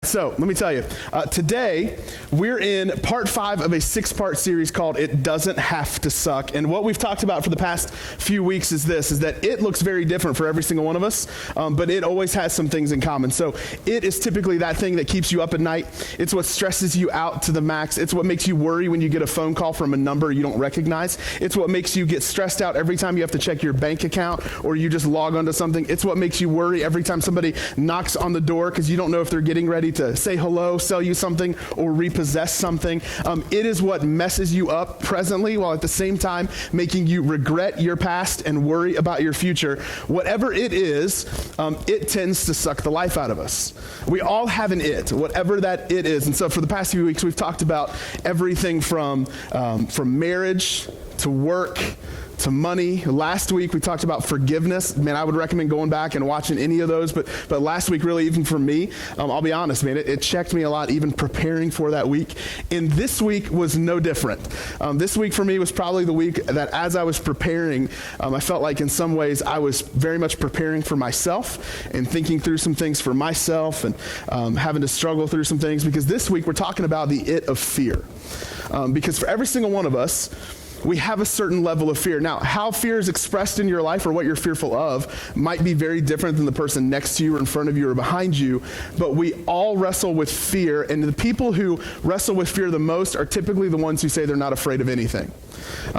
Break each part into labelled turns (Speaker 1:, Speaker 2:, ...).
Speaker 1: So let me tell you, today we're in part 5 of a 6-part series called It Doesn't Have to Suck. And what we've talked about for the past few weeks is that it looks very different for every single one of us, but it always has some things in common. So it is typically that thing that keeps you up at night. It's what stresses you out to the max. It's what makes you worry when you get a phone call from a number you don't recognize. It's what makes you get stressed out every time you have to check your bank account or you just log onto something. It's what makes you worry every time somebody knocks on the door because you don't know if they're getting ready to say hello, sell you something, or repossess something. It is what messes you up presently while at the same time making you regret your past and worry about your future. Whatever it is, it tends to suck the life out of us. We all have an it, whatever that it is. And so for the past few weeks, we've talked about everything from marriage to work to money. Last week we talked about forgiveness. Man, I would recommend going back and watching any of those. But last week, really, even for me, I'll be honest, man, it checked me a lot, even preparing for that week. And this week was no different. This week for me was probably the week that as I was preparing, I felt like in some ways I was very much preparing for myself and thinking through some things for myself and having to struggle through some things, because this week we're talking about the it of fear. Because for every single one of us, we have a certain level of fear. Now, how fear is expressed in your life or what you're fearful of might be very different than the person next to you or in front of you or behind you, but we all wrestle with fear, and the people who wrestle with fear the most are typically the ones who say they're not afraid of anything.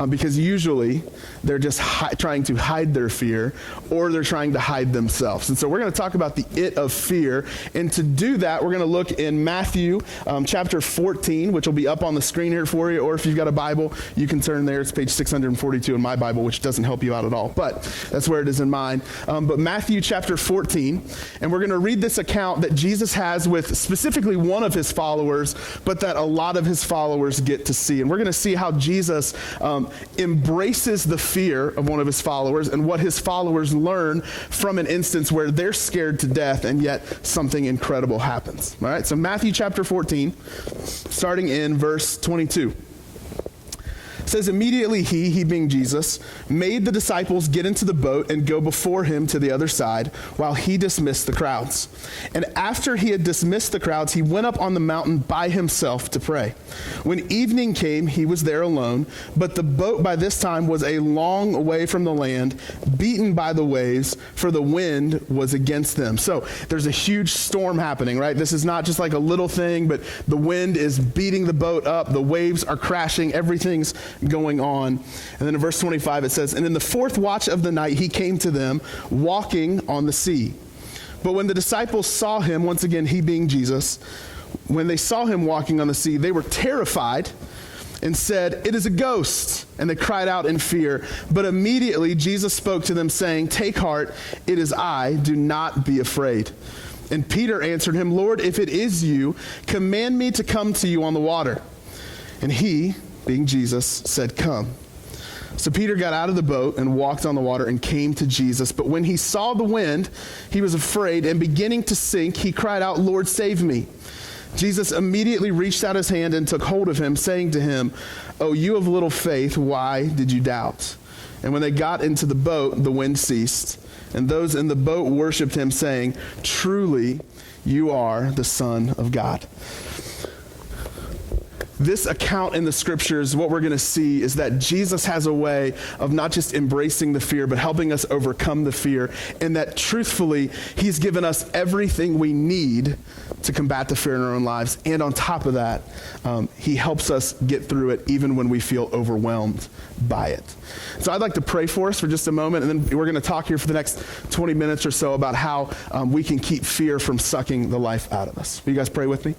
Speaker 1: Because usually they're just trying to hide their fear, or they're trying to hide themselves. And so we're going to talk about the it of fear, and to do that, we're going to look in Matthew chapter 14, which will be up on the screen here for you, or if you've got a Bible, you can turn there. It's page 642 in my Bible, which doesn't help you out at all, but that's where it is in mine. But Matthew chapter 14, and we're going to read this account that Jesus has with specifically one of his followers, but that a lot of his followers get to see. And we're going to see how Jesus embraces the fear of one of his followers and what his followers learn from an instance where they're scared to death and yet something incredible happens. All right, so Matthew chapter 14, starting in verse 22. It says, immediately he being Jesus, made the disciples get into the boat and go before him to the other side while he dismissed the crowds. And after he had dismissed the crowds, he went up on the mountain by himself to pray. When evening came, he was there alone, but the boat by this time was a long way from the land, beaten by the waves, for the wind was against them. So there's a huge storm happening, right? This is not just like a little thing, but the wind is beating the boat up, the waves are crashing, everything's going on. And then in verse 25 it says, and in the 4th watch of the night he came to them walking on the sea. But when the disciples saw him, once again he being Jesus, when they saw him walking on the sea, they were terrified and said, it is a ghost. And they cried out in fear. But immediately Jesus spoke to them saying, take heart, it is I, do not be afraid. And Peter answered him, Lord, if it is you, command me to come to you on the water. And he, being Jesus, said, come. So Peter got out of the boat and walked on the water and came to Jesus. But when he saw the wind, he was afraid, and beginning to sink, he cried out, Lord, save me. Jesus immediately reached out his hand and took hold of him, saying to him, oh, you of little faith, why did you doubt? And when they got into the boat, the wind ceased, and those in the boat worshipped him, saying, truly, you are the Son of God. This account in the scriptures, what we're going to see is that Jesus has a way of not just embracing the fear, but helping us overcome the fear. And that truthfully, he's given us everything we need to combat the fear in our own lives. And on top of that, he helps us get through it even when we feel overwhelmed by it. So I'd like to pray for us for just a moment, and then we're going to talk here for the next 20 minutes or so about how we can keep fear from sucking the life out of us. Will you guys pray with me?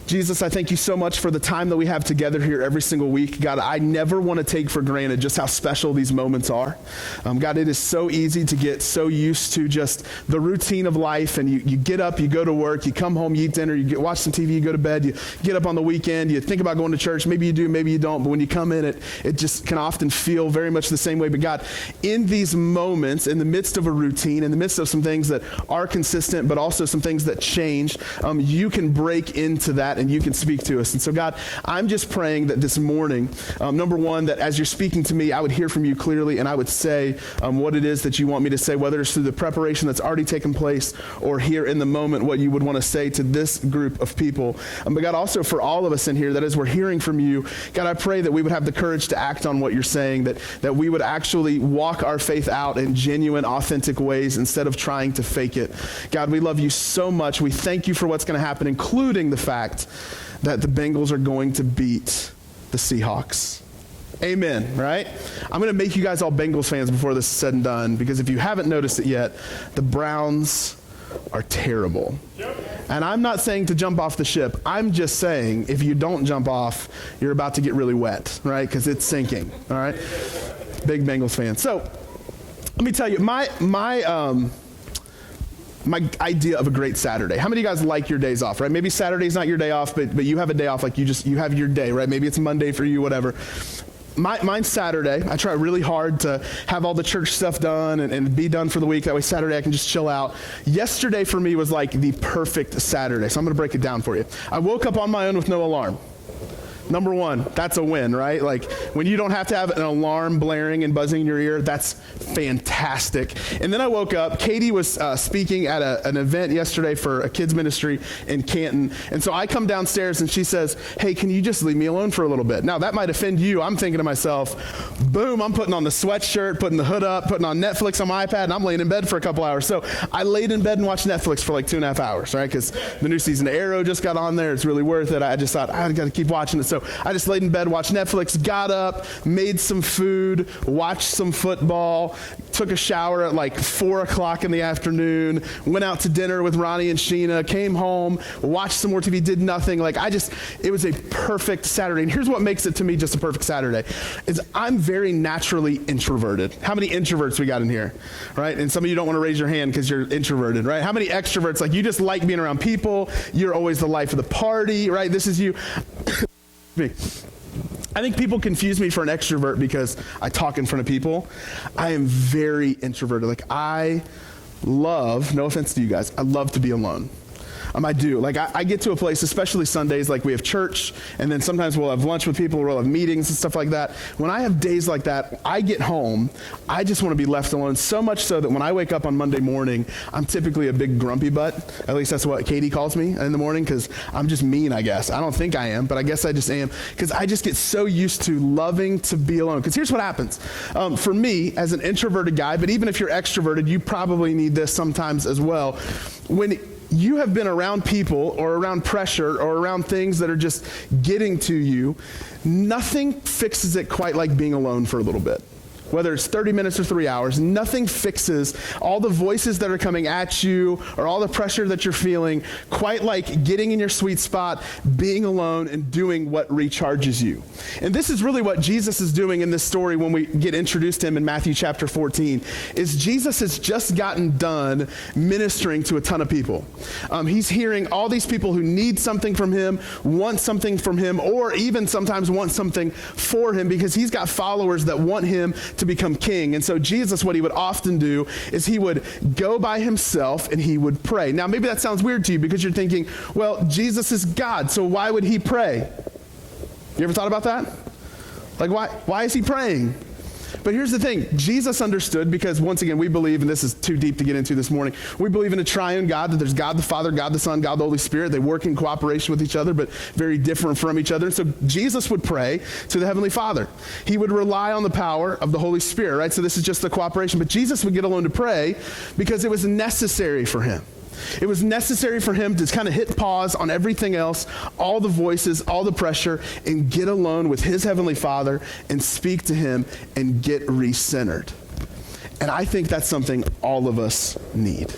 Speaker 1: Jesus, I thank you so much for the time that we have together here every single week. God, I never want to take for granted just how special these moments are. God, it is so easy to get so used to just the routine of life, and you get up, you go to work, you come home, you eat dinner, you watch some TV, you go to bed, you get up on the weekend, you think about going to church. Maybe you do, maybe you don't, but when you come in, it just can often feel very much the same way. But God, in these moments, in the midst of a routine, in the midst of some things that are consistent, but also some things that change, you can break into that, and you can speak to us. And so, God, I'm just praying that this morning, number one, that as you're speaking to me, I would hear from you clearly, and I would say what it is that you want me to say, whether it's through the preparation that's already taken place or here in the moment, what you would want to say to this group of people. But God, also for all of us in here, that as we're hearing from you, God, I pray that we would have the courage to act on what you're saying, that we would actually walk our faith out in genuine, authentic ways instead of trying to fake it. God, we love you so much. We thank you for what's going to happen, including the fact that the Bengals are going to beat the Seahawks. Amen, right? I'm going to make you guys all Bengals fans before this is said and done, because if you haven't noticed it yet, the Browns are terrible. And I'm not saying to jump off the ship. I'm just saying if you don't jump off, you're about to get really wet, right? Because it's sinking, all right? Big Bengals fan. So let me tell you, my idea of a great Saturday. How many of you guys like your days off, right? Maybe Saturday's not your day off, but you have a day off, like you have your day, right? Maybe it's Monday for you, whatever. Mine's Saturday. I try really hard to have all the church stuff done and be done for the week. That way Saturday I can just chill out. Yesterday for me was like the perfect Saturday, so I'm going to break it down for you. I woke up on my own with no alarm. Number one, that's a win, right? Like when you don't have to have an alarm blaring and buzzing in your ear, that's fantastic. And then I woke up. Katie was speaking at an event yesterday for a kids ministry in Canton. And so I come downstairs and she says, hey, can you just leave me alone for a little bit? Now that might offend you. I'm thinking to myself, boom, I'm putting on the sweatshirt, putting the hood up, putting on Netflix on my iPad, and I'm laying in bed for a couple hours. So I laid in bed and watched Netflix for like 2.5 hours, right? Because the new season of Arrow just got on there. It's really worth it. I just thought, I got to keep watching it. So I just laid in bed, watched Netflix, got up, made some food, watched some football, took a shower at like 4 o'clock in the afternoon, went out to dinner with Ronnie and Sheena, came home, watched some more TV, did nothing. It was a perfect Saturday. And here's what makes it to me just a perfect Saturday, is I'm very naturally introverted. How many introverts we got in here, right? And some of you don't want to raise your hand because you're introverted, right? How many extroverts, like you just like being around people, you're always the life of the party, right? This is you. I think people confuse me for an extrovert because I talk in front of people. I am very introverted. Like I love, no offense to you guys, I love to be alone. I do. Like I get to a place, especially Sundays, like we have church, and then sometimes we'll have lunch with people, we'll have meetings and stuff like that. When I have days like that, I get home, I just want to be left alone, so much so that when I wake up on Monday morning, I'm typically a big grumpy butt. At least that's what Katie calls me in the morning, because I'm just mean, I guess. I don't think I am, but I guess I just am, because I just get so used to loving to be alone. Because here's what happens. For me, as an introverted guy, but even if you're extroverted, you probably need this sometimes as well. When you have been around people or around pressure or around things that are just getting to you, nothing fixes it quite like being alone for a little bit. Whether it's 30 minutes or 3 hours, nothing fixes all the voices that are coming at you or all the pressure that you're feeling quite like getting in your sweet spot, being alone, and doing what recharges you. And this is really what Jesus is doing in this story when we get introduced to him in Matthew chapter 14, is Jesus has just gotten done ministering to a ton of people. He's hearing all these people who need something from him, want something from him, or even sometimes want something for him because he's got followers that want him to become king. And so Jesus, what he would often do is he would go by himself and he would pray. Now, maybe that sounds weird to you because you're thinking, well, Jesus is God, so why would he pray? You ever thought about that? Like, why is he praying? But here's the thing. Jesus understood, because once again, we believe, and this is too deep to get into this morning, we believe in a triune God, that there's God the Father, God the Son, God the Holy Spirit. They work in cooperation with each other, but very different from each other. And so Jesus would pray to the Heavenly Father. He would rely on the power of the Holy Spirit, right? So this is just the cooperation. But Jesus would get alone to pray because it was necessary for him. It was necessary for him to kind of hit pause on everything else, all the voices, all the pressure, and get alone with his Heavenly Father and speak to him and get recentered. And I think that's something all of us need.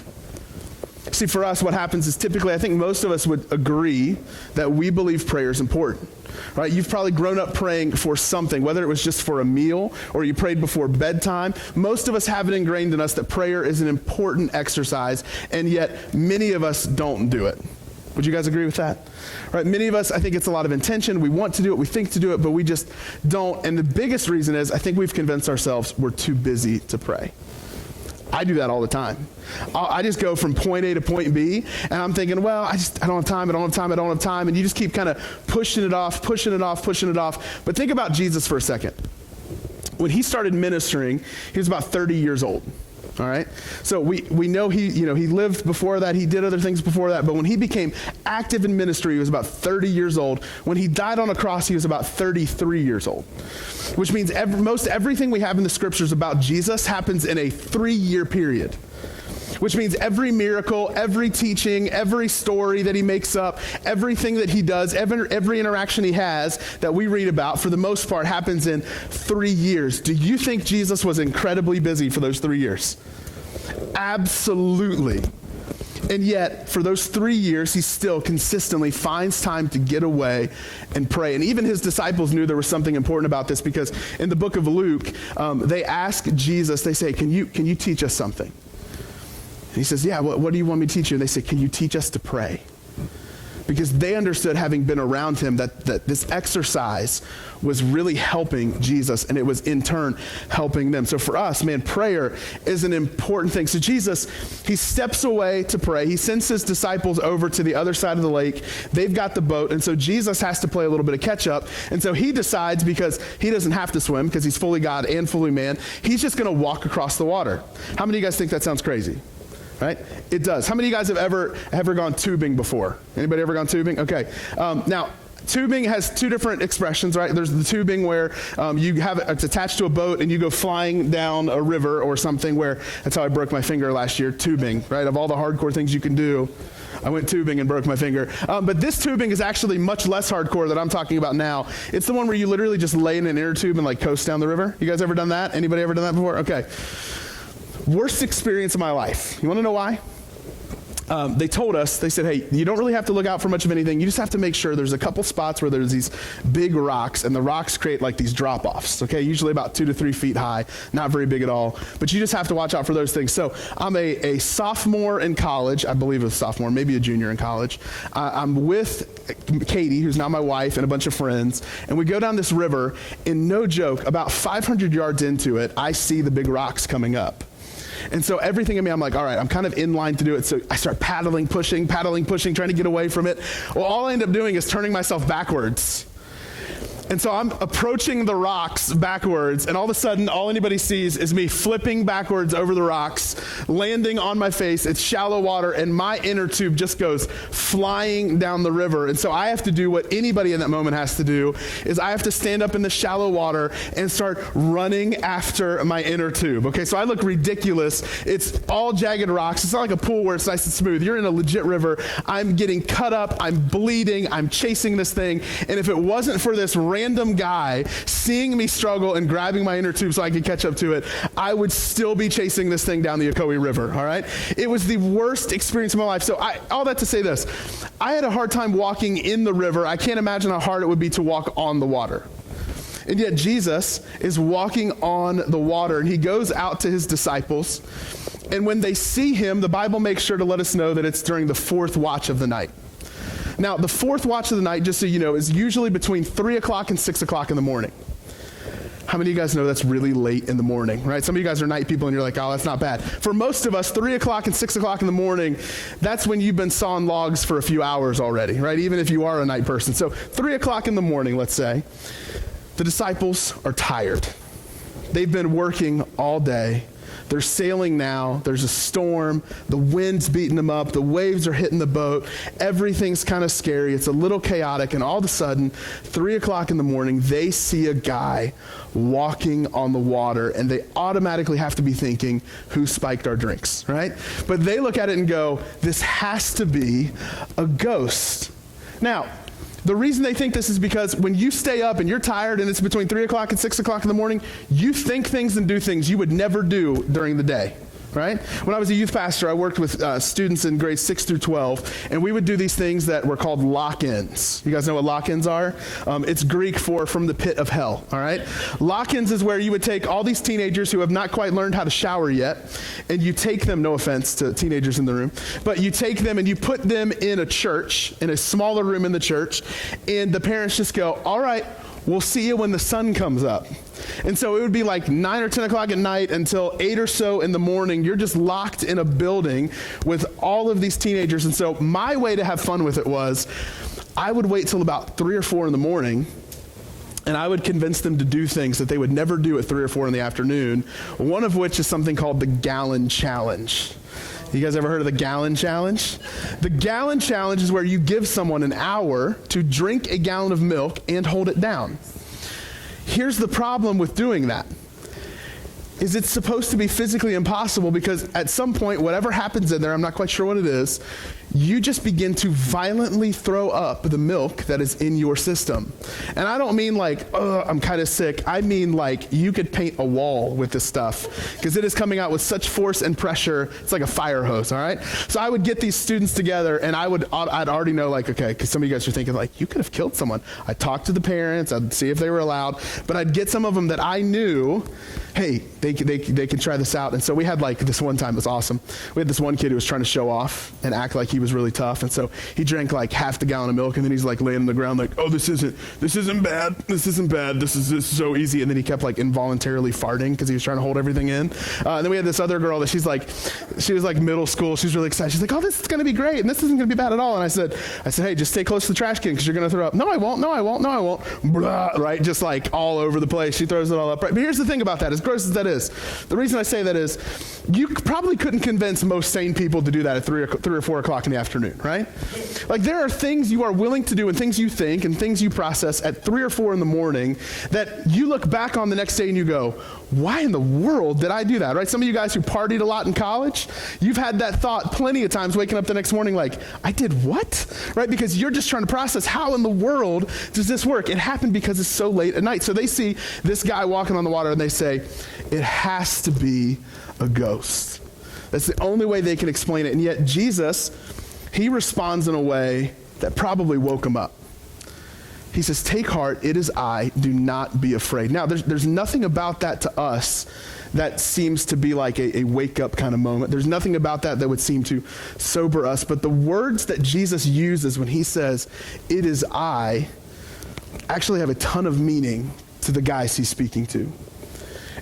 Speaker 1: See, for us, what happens is typically, I think most of us would agree that we believe prayer is important. Right? You've probably grown up praying for something, whether it was just for a meal or you prayed before bedtime. Most of us have it ingrained in us that prayer is an important exercise, and yet many of us don't do it. Would you guys agree with that? Right? Many of us, I think it's a lot of intention. We want to do it, we think to do it, but we just don't. And the biggest reason is I think we've convinced ourselves we're too busy to pray. I do that all the time. I just go from point A to point B, and I'm thinking, well, I don't have time, and you just keep kind of pushing it off. But think about Jesus for a second. When he started ministering, he was about 30 years old. All right. So we know he lived before that. He did other things before that. But when he became active in ministry, he was about 30 years old. When he died on a cross, he was about 33 years old, which means most everything we have in the scriptures about Jesus happens in a 3-year period, which means every miracle, every teaching, every story that he makes up, everything that he does, every interaction he has that we read about, for the most part, happens in 3 years. Do you think Jesus was incredibly busy for those 3 years? Absolutely. And yet, for those 3 years, he still consistently finds time to get away and pray. And even his disciples knew there was something important about this, because in the book of Luke, they ask Jesus, they say, can you teach us something? And he says, yeah, what do you want me to teach you? And they say, can you teach us to pray? Because they understood, having been around him, that this exercise was really helping Jesus, and it was in turn helping them. So for us, man, prayer is an important thing. So Jesus, he steps away to pray. He sends his disciples over to the other side of the lake. They've got the boat, and so Jesus has to play a little bit of catch up. And so he decides, because he doesn't have to swim, because he's fully God and fully man, he's just going to walk across the water. How many of you guys think that sounds crazy? Right? It does. How many of you guys have ever gone tubing before? Anybody ever gone tubing? Okay. Now, tubing has two different expressions, right? There's the tubing where it's attached to a boat and you go flying down a river or something, where that's how I broke my finger last year, tubing, right? Of all the hardcore things you can do, I went tubing and broke my finger. But this tubing is actually much less hardcore that I'm talking about now. It's the one where you literally just lay in an inner tube and like coast down the river. You guys ever done that? Anybody ever done that before? Okay. Worst experience of my life. You want to know why? They told us, they said, hey, you don't really have to look out for much of anything. You just have to make sure there's a couple spots where there's these big rocks, and the rocks create like these drop-offs, okay? Usually about 2 to 3 feet high, not very big at all. But you just have to watch out for those things. So I'm a sophomore in college, I believe a sophomore, maybe a junior in college. I'm with Katie, who's now my wife, and a bunch of friends, and we go down this river, and no joke, about 500 yards into it, I see the big rocks coming up. And so everything in me, I'm like, all right, I'm kind of in line to do it. So I start paddling, pushing, trying to get away from it. Well, all I end up doing is turning myself backwards. And so I'm approaching the rocks backwards, and all of a sudden, all anybody sees is me flipping backwards over the rocks, landing on my face. It's shallow water, and my inner tube just goes flying down the river. And so I have to do what anybody in that moment has to do, is I have to stand up in the shallow water and start running after my inner tube. Okay, so I look ridiculous. It's all jagged rocks. It's not like a pool where it's nice and smooth. You're in a legit river. I'm getting cut up. I'm bleeding. I'm chasing this thing. And if it wasn't for this random guy seeing me struggle and grabbing my inner tube so I could catch up to it, I would still be chasing this thing down the Ocoee River, all right? It was the worst experience of my life. So all that to say this, I had a hard time walking in the river. I can't imagine how hard it would be to walk on the water. And yet Jesus is walking on the water, and he goes out to his disciples. And when they see him, the Bible makes sure to let us know that it's during the 4th watch of the night. Now, the 4th watch of the night, just so you know, is usually between 3 o'clock and 6 o'clock in the morning. How many of you guys know that's really late in the morning, right? Some of you guys are night people, and you're like, oh, that's not bad. For most of us, 3 o'clock and 6 o'clock in the morning, that's when you've been sawing logs for a few hours already, right? Even if you are a night person. So 3 o'clock in the morning, let's say, the disciples are tired. They've been working all day. They're sailing now. There's a storm. The wind's beating them up. The waves are hitting the boat. Everything's kind of scary. It's a little chaotic. And all of a sudden, 3 o'clock in the morning, they see a guy walking on the water. And they automatically have to be thinking, who spiked our drinks, right? But they look at it and go, this has to be a ghost. Now, the reason they think this is because when you stay up and you're tired and it's between 3 o'clock and 6 o'clock in the morning, you think things and do things you would never do during the day, right? When I was a youth pastor, I worked with students in grades 6 through 12, and we would do these things that were called lock-ins. You guys know what lock-ins are? It's Greek for from the pit of hell, all right? Lock-ins is where you would take all these teenagers who have not quite learned how to shower yet, and you take them, no offense to teenagers in the room, but you take them and you put them in a church, in a smaller room in the church, and the parents just go, all right, we'll see you when the sun comes up. And so it would be like 9 or 10 o'clock at night until 8 or so in the morning. You're just locked in a building with all of these teenagers. And so my way to have fun with it was I would wait till about 3 or 4 in the morning, and I would convince them to do things that they would never do at 3 or 4 in the afternoon, one of which is something called the Gallon Challenge. You guys ever heard of the Gallon Challenge? The Gallon Challenge is where you give someone an hour to drink a gallon of milk and hold it down. Here's the problem with doing that, is it's supposed to be physically impossible because at some point, whatever happens in there, I'm not quite sure what it is, you just begin to violently throw up the milk that is in your system. And I don't mean like, I'm kind of sick. I mean like you could paint a wall with this stuff because it is coming out with such force and pressure. It's like a fire hose, all right? So I would get these students together and I'd already know like, okay, because some of you guys are thinking like, you could have killed someone. I'd talk to the parents. I'd see if they were allowed. But I'd get some of them that I knew, hey, they can try this out. And so we had like this one time, it was awesome. We had this one kid who was trying to show off and act like he was really tough. And so he drank like half the gallon of milk and then he's like laying on the ground like, oh, this isn't bad. This is so easy. And then he kept like involuntarily farting because he was trying to hold everything in. And then we had this other girl that she was like middle school. She's really excited. She's like, oh, this is going to be great. And this isn't going to be bad at all. And I said, hey, just stay close to the trash can because you're going to throw up. No, I won't. Blah, right? Just like all over the place. She throws it all up. Right? But here's the thing about that, as gross as that is, the reason I say that is you probably couldn't convince most sane people to do that at 3 or 4 o'clock in the afternoon, right? Like there are things you are willing to do and things you think and things you process at 3 or 4 in the morning that you look back on the next day and you go, why in the world did I do that, right? Some of you guys who partied a lot in college, you've had that thought plenty of times waking up the next morning like, I did what? Right? Because you're just trying to process how in the world does this work? It happened because it's so late at night. So they see this guy walking on the water and they say, it has to be a ghost. That's the only way they can explain it. And yet Jesus, he responds in a way that probably woke him up. He says, take heart, it is I, do not be afraid. Now, there's nothing about that to us that seems to be like a wake-up kind of moment. There's nothing about that would seem to sober us. But the words that Jesus uses when he says, it is I, actually have a ton of meaning to the guys he's speaking to.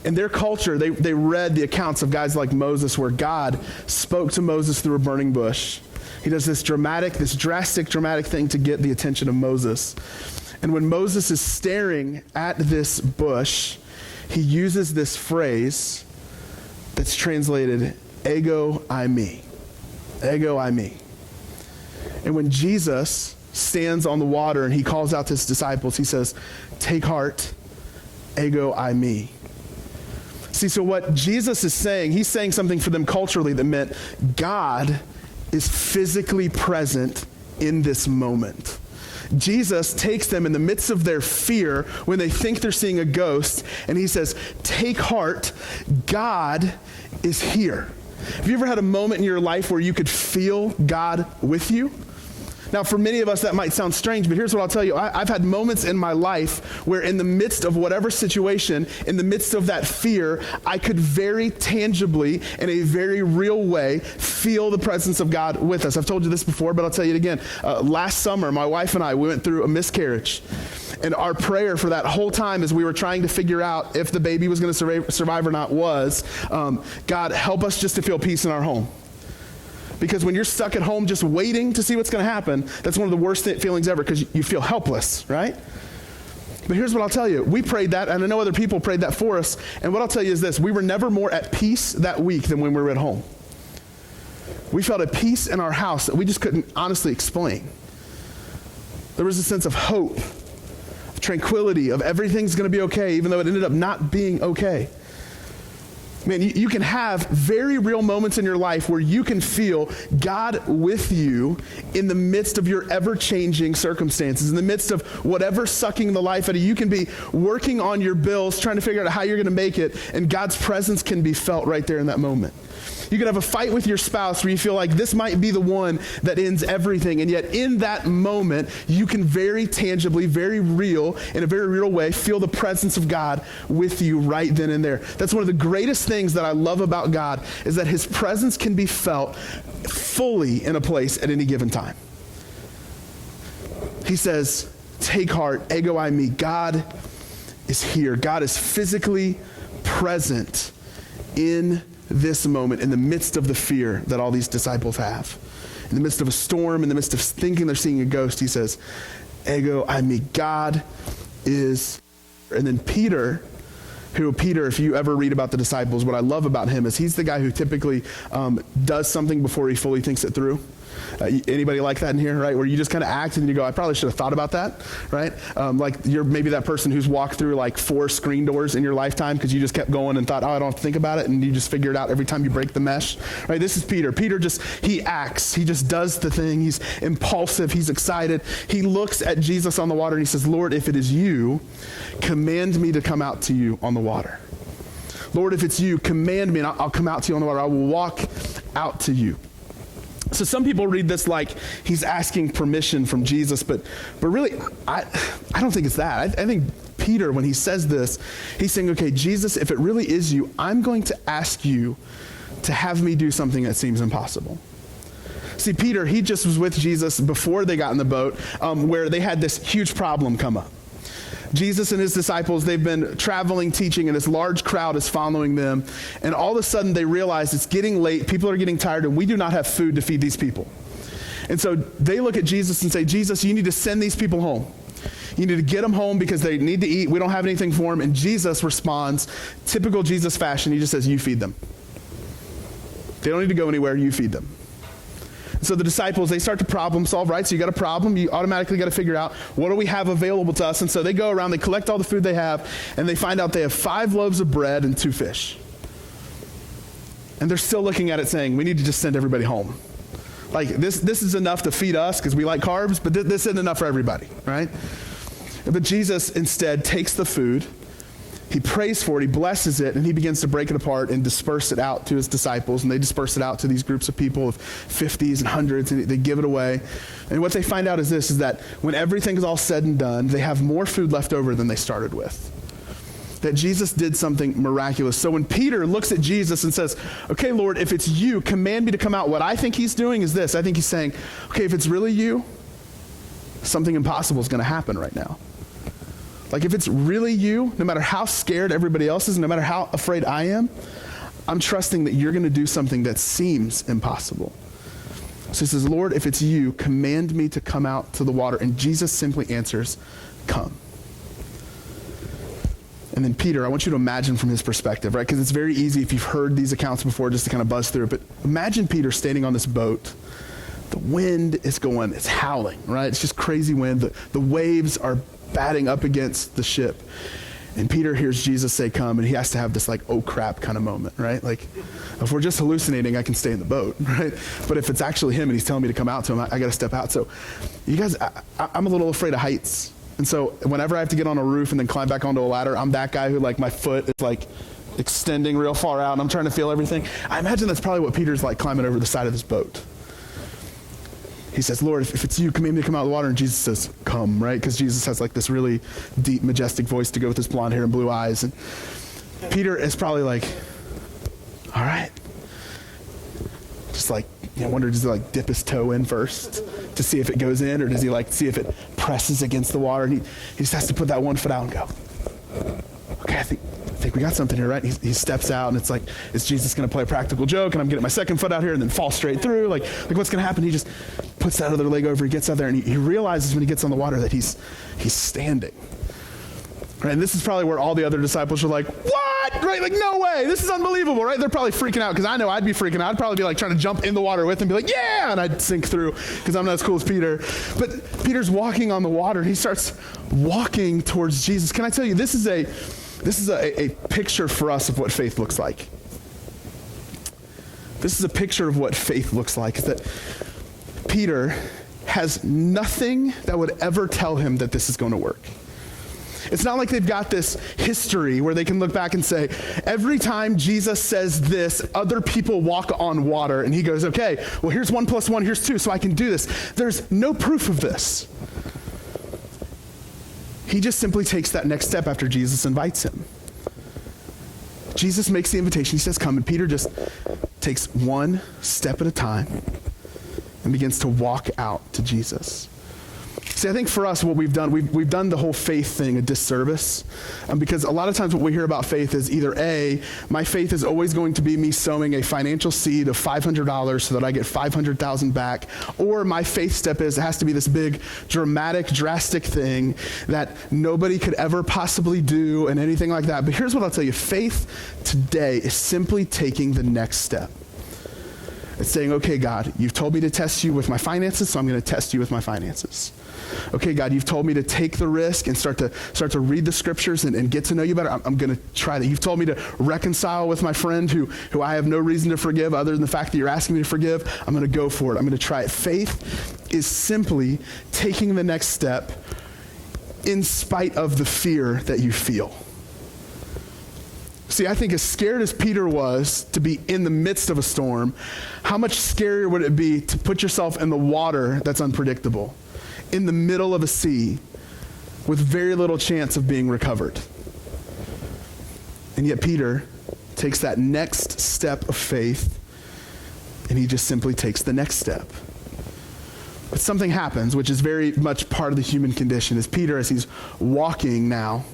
Speaker 1: In their culture, they read the accounts of guys like Moses where God spoke to Moses through a burning bush. He does this drastic thing to get the attention of Moses. And when Moses is staring at this bush, he uses this phrase that's translated, ego eimi. Ego eimi. And when Jesus stands on the water and he calls out to his disciples, he says, take heart, ego eimi. See, so what Jesus is saying, he's saying something for them culturally that meant God is physically present in this moment. Jesus takes them in the midst of their fear when they think they're seeing a ghost, and he says, take heart, God is here. Have you ever had a moment in your life where you could feel God with you? Now, for many of us, that might sound strange, but here's what I'll tell you. I've had moments in my life where in the midst of whatever situation, in the midst of that fear, I could very tangibly, in a very real way, feel the presence of God with us. I've told you this before, but I'll tell you it again. Last summer, my wife and I, we went through a miscarriage. And our prayer for that whole time as we were trying to figure out if the baby was going to survive or not was, God, help us just to feel peace in our home. Because when you're stuck at home just waiting to see what's going to happen, that's one of the worst feelings ever because you feel helpless, right? But here's what I'll tell you. We prayed that, and I know other people prayed that for us. And what I'll tell you is this. We were never more at peace that week than when we were at home. We felt a peace in our house that we just couldn't honestly explain. There was a sense of hope, of tranquility, of everything's going to be okay, even though it ended up not being okay. Man, you can have very real moments in your life where you can feel God with you in the midst of your ever-changing circumstances, in the midst of whatever's sucking the life out of you. You can be working on your bills, trying to figure out how you're going to make it, and God's presence can be felt right there in that moment. You can have a fight with your spouse where you feel like this might be the one that ends everything, and yet in that moment, you can very tangibly, very real, in a very real way, feel the presence of God with you right then and there. That's one of the greatest things that I love about God is that his presence can be felt fully in a place at any given time. He says, take heart, ego eimi. God is here. God is physically present in this moment, in the midst of the fear that all these disciples have. In the midst of a storm, in the midst of thinking they're seeing a ghost, he says, ego eimi. God is. And then Peter, if you ever read about the disciples, what I love about him is he's the guy who typically does something before he fully thinks it through. Anybody like that in here, right? Where you just kind of act and then you go, I probably should have thought about that, right? Like you're maybe that person who's walked through like 4 screen doors in your lifetime because you just kept going and thought, oh, I don't have to think about it, and you just figure it out every time you break the mesh, right? This is Peter. Peter he acts. He just does the thing. He's impulsive. He's excited. He looks at Jesus on the water and he says, Lord, if it is you, command me to come out to you on the water. Lord, if it's you, command me and I'll come out to you on the water. I will walk out to you. So some people read this like he's asking permission from Jesus, but really, I don't think it's that. I think Peter, when he says this, he's saying, okay, Jesus, if it really is you, I'm going to ask you to have me do something that seems impossible. See, Peter, he just was with Jesus before they got in the boat, where they had this huge problem come up. Jesus and his disciples, they've been traveling, teaching, and this large crowd is following them. And all of a sudden they realize it's getting late, people are getting tired, and we do not have food to feed these people. And so they look at Jesus and say, Jesus, you need to send these people home. You need to get them home because they need to eat. We don't have anything for them. And Jesus responds, typical Jesus fashion, he just says, you feed them. They don't need to go anywhere, you feed them. So the disciples, they start to problem solve, right? So you got a problem, you automatically got to figure out, what do we have available to us? And so they go around, they collect all the food they have, and they find out they have 5 loaves of bread and 2 fish. And they're still looking at it saying, we need to just send everybody home. Like, this is enough to feed us because we like carbs, but this isn't enough for everybody, right? But Jesus instead takes the food, he prays for it, he blesses it, and he begins to break it apart and disperse it out to his disciples. And they disperse it out to these groups of people of 50s and hundreds, and they give it away. And what they find out is this, is that when everything is all said and done, they have more food left over than they started with. That Jesus did something miraculous. So when Peter looks at Jesus and says, okay, Lord, if it's you, command me to come out. What I think he's doing is this. I think he's saying, okay, if it's really you, something impossible is going to happen right now. Like if it's really you, no matter how scared everybody else is, no matter how afraid I am, I'm trusting that you're going to do something that seems impossible. So he says, Lord, if it's you, command me to come out to the water. And Jesus simply answers, come. And then Peter, I want you to imagine from his perspective, right? Because it's very easy if you've heard these accounts before just to kind of buzz through it. But imagine Peter standing on this boat. The wind is going, it's howling, right? It's just crazy wind. The waves are batting up against the ship. And Peter hears Jesus say, come, and he has to have this like, oh crap kind of moment, right? Like, if we're just hallucinating, I can stay in the boat, right? But if it's actually him and he's telling me to come out to him, I got to step out. So you guys, I'm a little afraid of heights. And so whenever I have to get on a roof and then climb back onto a ladder, I'm that guy who like my foot is like extending real far out and I'm trying to feel everything. I imagine that's probably what Peter's like climbing over the side of this boat. He says, Lord, if it's you, command me to come out of the water. And Jesus says, come, right? Because Jesus has like this really deep, majestic voice to go with his blonde hair and blue eyes. And Peter is probably like, all right. Just like, I wonder, does he like dip his toe in first to see if it goes in, or does he like see if it presses against the water? And he just has to put that one foot out and go, okay, I think we got something here, right? He steps out, and it's like, is Jesus going to play a practical joke, and I'm getting my second foot out here and then fall straight through? Like what's going to happen? He just puts that other leg over, he gets out there, and he realizes when he gets on the water that he's standing. Right? And this is probably where all the other disciples are like, what? Right? Like, no way. This is unbelievable, right? They're probably freaking out, because I know I'd be freaking out. I'd probably be like trying to jump in the water with him and be like, yeah, and I'd sink through because I'm not as cool as Peter. But Peter's walking on the water, and he starts walking towards Jesus. Can I tell you, this is a picture for us of what faith looks like. This is a picture of what faith looks like, is that Peter has nothing that would ever tell him that this is going to work. It's not like they've got this history where they can look back and say, every time Jesus says this, other people walk on water. And he goes, okay, well, here's 1 + 1, here's 2, so I can do this. There's no proof of this. He just simply takes that next step after Jesus invites him. Jesus makes the invitation. He says, come. And Peter just takes one step at a time and begins to walk out to Jesus. See, I think for us, what we've done, we've done the whole faith thing a disservice, because a lot of times what we hear about faith is either A, my faith is always going to be me sowing a financial seed of $500 so that I get $500,000 back, or my faith step is it has to be this big, dramatic, drastic thing that nobody could ever possibly do and anything like that. But here's what I'll tell you. Faith today is simply taking the next step. It's saying, okay, God, you've told me to test you with my finances, so I'm going to test you with my finances. Okay, God, you've told me to take the risk and start to read the scriptures and get to know you better. I'm going to try that. You've told me to reconcile with my friend who I have no reason to forgive other than the fact that you're asking me to forgive. I'm going to go for it. I'm going to try it. Faith is simply taking the next step in spite of the fear that you feel. See, I think as scared as Peter was to be in the midst of a storm, how much scarier would it be to put yourself in the water that's unpredictable, in the middle of a sea, with very little chance of being recovered? And yet Peter takes that next step of faith, and he just simply takes the next step. But something happens, which is very much part of the human condition, is Peter, as he's walking now,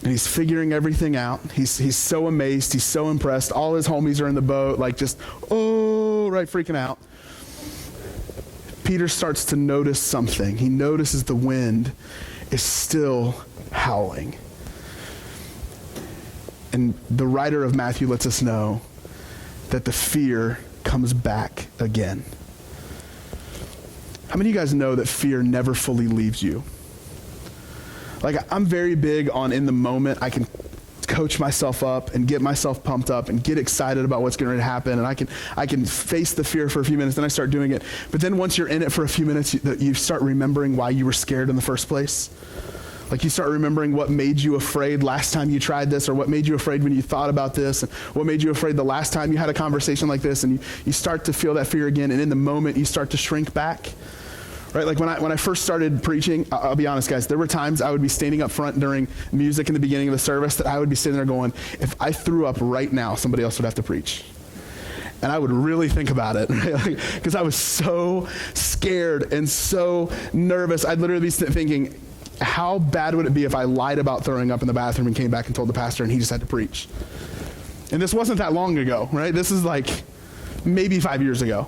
Speaker 1: and he's figuring everything out. He's so amazed. He's so impressed. All his homies are in the boat, like just, freaking out. Peter starts to notice something. He notices the wind is still howling. And the writer of Matthew lets us know that the fear comes back again. How many of you guys know that fear never fully leaves you? Like, I'm very big on in the moment, I can coach myself up and get myself pumped up and get excited about what's going to happen, and I can face the fear for a few minutes, then I start doing it. But then once you're in it for a few minutes, you start remembering why you were scared in the first place. Like, you start remembering what made you afraid last time you tried this, or what made you afraid when you thought about this, and what made you afraid the last time you had a conversation like this, and you start to feel that fear again, and in the moment you start to shrink back. Right, like when I first started preaching, I'll be honest, guys, there were times I would be standing up front during music in the beginning of the service that I would be sitting there going, if I threw up right now, somebody else would have to preach. And I would really think about it, right? Because I was so scared and so nervous. I'd literally be thinking, how bad would it be if I lied about throwing up in the bathroom and came back and told the pastor and he just had to preach? And this wasn't that long ago, right? This is like maybe 5 years ago.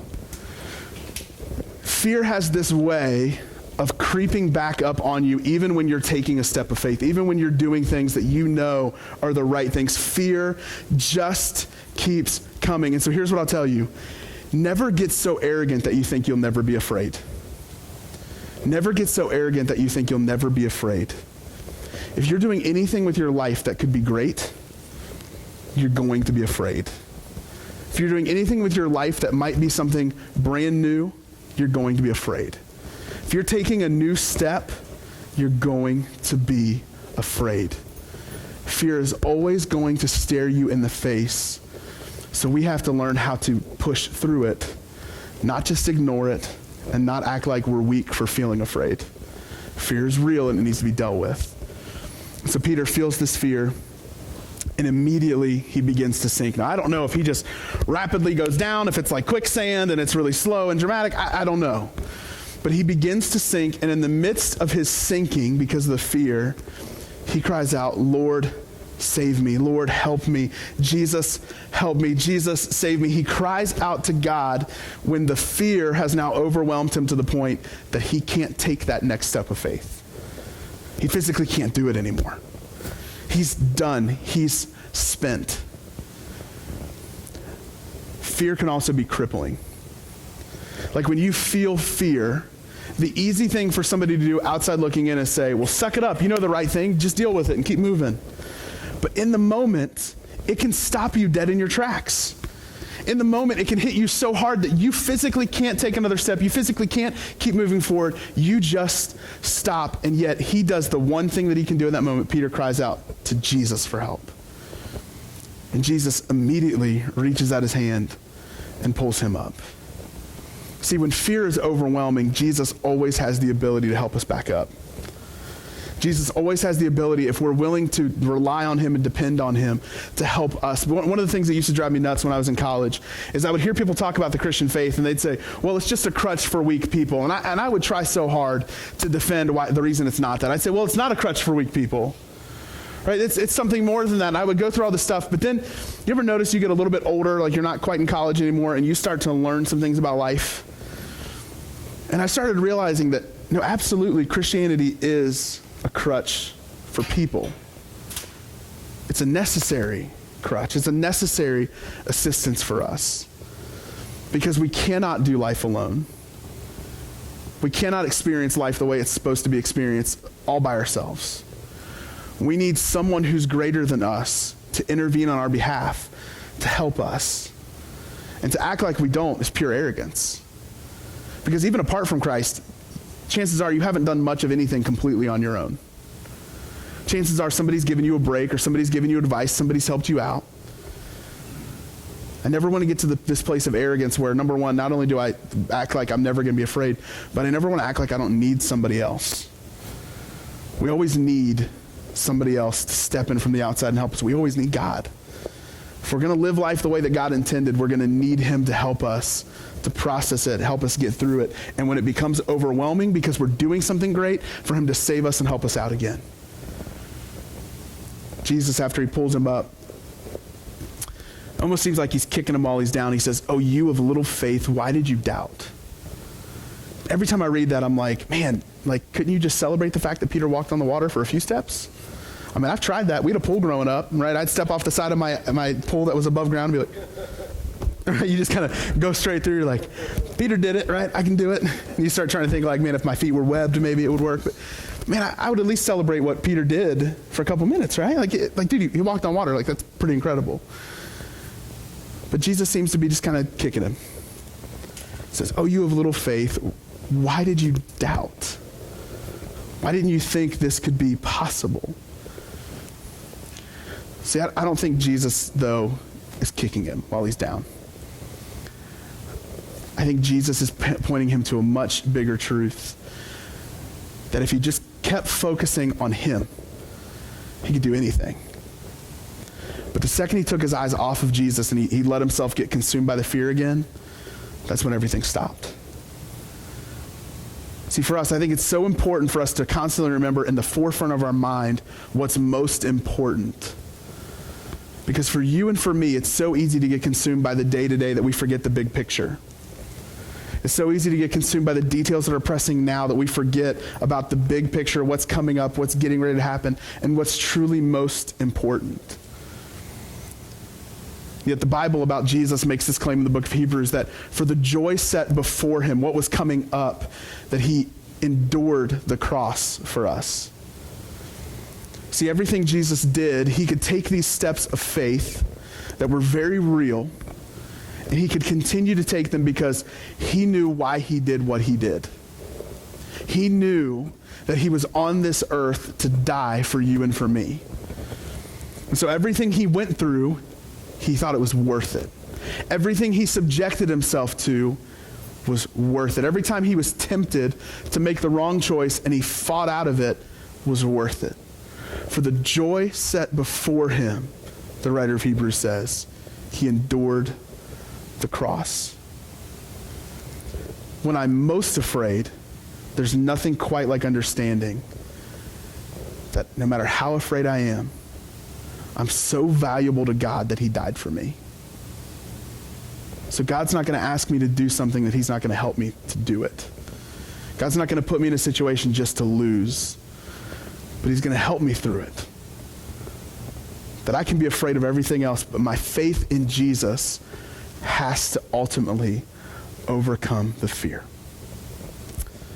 Speaker 1: Fear has this way of creeping back up on you even when you're taking a step of faith, even when you're doing things that you know are the right things. Fear just keeps coming. And so here's what I'll tell you. Never get so arrogant that you think you'll never be afraid. Never get so arrogant that you think you'll never be afraid. If you're doing anything with your life that could be great, you're going to be afraid. If you're doing anything with your life that might be something brand new, you're going to be afraid. If you're taking a new step, you're going to be afraid. Fear is always going to stare you in the face. So we have to learn how to push through it, not just ignore it, and not act like we're weak for feeling afraid. Fear is real and it needs to be dealt with. So Peter feels this fear, and immediately he begins to sink. Now, I don't know if he just rapidly goes down, if it's like quicksand and it's really slow and dramatic. I don't know. But he begins to sink, and in the midst of his sinking, because of the fear, he cries out, Lord, save me. Lord, help me. Jesus, help me. Jesus, save me. He cries out to God when the fear has now overwhelmed him to the point that he can't take that next step of faith. He physically can't do it anymore. He's done. He's spent. Fear can also be crippling. Like when you feel fear, the easy thing for somebody to do outside looking in is say, well, suck it up. You know the right thing. Just deal with it and keep moving. But in the moment, it can stop you dead in your tracks. In the moment, it can hit you so hard that you physically can't take another step. You physically can't keep moving forward. You just stop. And yet he does the one thing that he can do in that moment. Peter cries out to Jesus for help. And Jesus immediately reaches out his hand and pulls him up. See, when fear is overwhelming, Jesus always has the ability to help us back up. Jesus always has the ability, if we're willing to rely on him and depend on him, to help us. One of the things that used to drive me nuts when I was in college is I would hear people talk about the Christian faith, and they'd say, well, it's just a crutch for weak people. And I would try so hard to defend the reason it's not that. I'd say, well, it's not a crutch for weak people. Right? It's something more than that. And I would go through all this stuff. But then, you ever notice you get a little bit older, like you're not quite in college anymore, and you start to learn some things about life? And I started realizing that, no, absolutely, Christianity is a crutch for people. It's a necessary crutch. It's a necessary assistance for us because we cannot do life alone. We cannot experience life the way it's supposed to be experienced all by ourselves. We need someone who's greater than us to intervene on our behalf, to help us. And to act like we don't is pure arrogance. Because even apart from Christ, chances are you haven't done much of anything completely on your own. Chances are somebody's given you a break or somebody's given you advice, somebody's helped you out. I never want to get to this place of arrogance where, number one, not only do I act like I'm never going to be afraid, but I never want to act like I don't need somebody else. We always need somebody else to step in from the outside and help us. We always need God. If we're going to live life the way that God intended, we're going to need him to help us, to process it, help us get through it. And when it becomes overwhelming because we're doing something great, for him to save us and help us out again. Jesus, after he pulls him up, almost seems like he's kicking him while he's down. He says, oh, you of little faith, why did you doubt? Every time I read that, I'm like, man, couldn't you just celebrate the fact that Peter walked on the water for a few steps? I mean, I've tried that. We had a pool growing up, right? I'd step off the side of my pool that was above ground and be like, right? You just kind of go straight through. You're like, Peter did it, right? I can do it. And you start trying to think like, man, if my feet were webbed, maybe it would work. But man, I would at least celebrate what Peter did for a couple minutes, right? Like, dude, he walked on water. Like, that's pretty incredible. But Jesus seems to be just kind of kicking him. He says, oh, you have little faith. Why did you doubt? Why didn't you think this could be possible? See, I don't think Jesus, though, is kicking him while he's down. I think Jesus is pointing him to a much bigger truth. That if he just kept focusing on him, he could do anything. But the second he took his eyes off of Jesus and he let himself get consumed by the fear again, that's when everything stopped. See, for us, I think it's so important for us to constantly remember in the forefront of our mind what's most important. Because for you and for me, it's so easy to get consumed by the day-to-day that we forget the big picture. It's so easy to get consumed by the details that are pressing now that we forget about the big picture, what's coming up, what's getting ready to happen, and what's truly most important. Yet the Bible about Jesus makes this claim in the book of Hebrews that for the joy set before him, what was coming up, that he endured the cross for us. See, everything Jesus did, he could take these steps of faith that were very real, and he could continue to take them because he knew why he did what he did. He knew that he was on this earth to die for you and for me. And so everything he went through, he thought it was worth it. Everything he subjected himself to was worth it. Every time he was tempted to make the wrong choice and he fought out of it was worth it. For the joy set before him, the writer of Hebrews says, he endured the cross. When I'm most afraid, there's nothing quite like understanding that no matter how afraid I am, I'm so valuable to God that he died for me. So God's not going to ask me to do something that he's not going to help me to do it. God's not going to put me in a situation just to lose, but he's going to help me through it. That I can be afraid of everything else, but my faith in Jesus has to ultimately overcome the fear.